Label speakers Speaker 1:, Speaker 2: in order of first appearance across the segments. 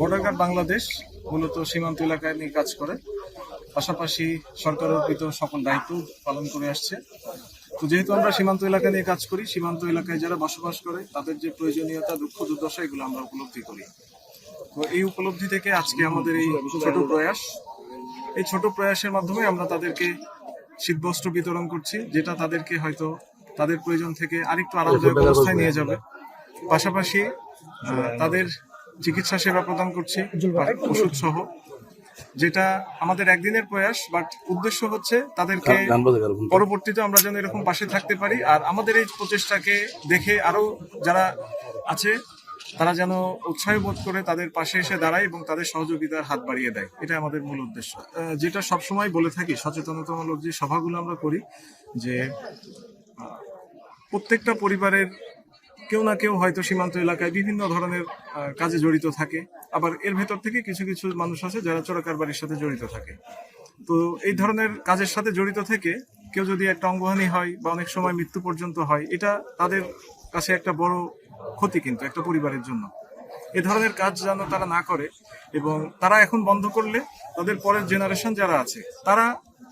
Speaker 1: Border guard Bangladesh মূলত সীমান্ত এলাকায় নিয়ে কাজ করে, পাশাপাশি সরকার অর্পিত সকল দায়িত্ব পালন করে আসছে। তো যেহেতু আমরা সীমান্ত এলাকা নিয়ে কাজ করি, সীমান্ত এলাকায় যারা বসবাস করে তাদের যে প্রয়োজনীয়তা, দুঃখ দুর্দশা, এগুলো আমরা উপলব্ধি করি। তো এই উপলব্ধি থেকে আজকে আমাদের এই ছোট প্রয়াস, এই ছোট প্রয়াসের মাধ্যমে আমরা তাদেরকে শীতবস্ত্র বিতরণ করছি, যেটা তাদেরকে হয়তো তাদের প্রয়োজন থেকে আরেকটু আরামদায়ক অবস্থায় নিয়ে যাবে। পাশাপাশি তাদের চিকিৎসা সেবা প্রদান করছি ওষুধ সহ, যেটা আমাদের একদিনের প্রয়াস, বাট উদ্দেশ্য হচ্ছে তাদেরকে পরবর্তীতে আমরা যেন এরকম পাশে থাকতে পারি। আর আমাদের এই প্রচেষ্টাকে দেখে আরো যারা আছে তারা যেন উৎসাহ বোধ করে তাদের পাশে এসে দাঁড়ায় এবং তাদের সহযোগিতার হাত বাড়িয়ে দেয়। এটা আমাদের মূল উদ্দেশ্য। যেটা সবসময় বলে থাকি, সচেতনতামূলক যে সভাগুলো আমরা করি, যে প্রত্যেকটা পরিবারের কেউ না কেউ হয়তো সীমান্ত এলাকায় বিভিন্ন ধরনের কাজে জড়িত থাকে। আবার এর ভেতর থেকে কিছু কিছু মানুষ আছে যারা চোরাকারবারির সাথে জড়িত থাকে। তো এই ধরনের কাজের সাথে জড়িত থেকে কেউ যদি একটা অঙ্গহানি হয় বা অনেক সময় মৃত্যু পর্যন্ত হয়, এটা তাদের কাছে একটা বড় ক্ষতি, কিন্তু একটা পরিবারের জন্য। এ ধরনের কাজ যেন তারা না করে, এবং তারা এখন বন্ধ করলে তাদের পরের জেনারেশন যারা আছে তারা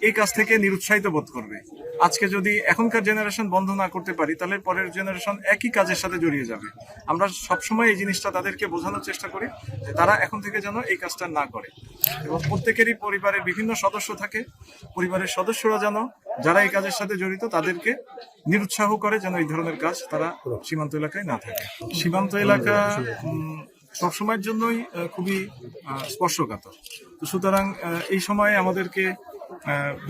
Speaker 1: এই কাজ থেকে নিরুৎসাহিত বোধ করবে। আজকে যদি এখনকার জেনারেশন বন্ধ না করতে পারি, তাহলে পরের জেনারেশন একই কাজের সাথে জড়িয়ে যাবে। আমরা সবসময় এই জিনিসটা তাদেরকে বোঝানোর চেষ্টা করি যে তারা এখন থেকে যেন এই কাজটা না করে, এবং প্রত্যেকেরই পরিবারের বিভিন্ন সদস্য থাকে, পরিবারের সদস্যরা যেন যারা এই কাজের সাথে জড়িত তাদেরকে নিরুৎসাহ করে যেন এই ধরনের কাজ তারা সীমান্ত এলাকায় না থাকে। সীমান্ত এলাকা সবসময়ের জন্যই খুবই স্পর্শকাতর। তো সুতরাং এই সময়ে আমাদেরকে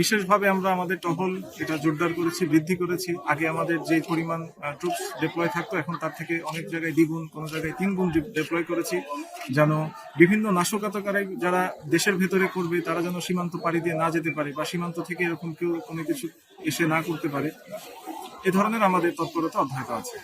Speaker 1: বিশেষভাবে আমরা আমাদের টহল এটা জোরদার করেছি, বৃদ্ধি করেছি। আগে আমাদের যে পরিমাণ ট্রুপস ডিপ্লয় থাকতো, এখন তার থেকে অনেক জায়গায় দ্বিগুণ, কোনো জায়গায় 3 গুণ ডিপ্লয় করেছি, যেন বিভিন্ন নাশকতাকারী যারা দেশের ভেতরে করবে তারা যেন সীমান্ত পাড়ি দিয়ে না যেতে পারে, বা সীমান্ত থেকে এরকম কেউ কোনো কিছু এসে না করতে পারে। এ ধরনের আমাদের তৎপরতা অব্যাহত আছে।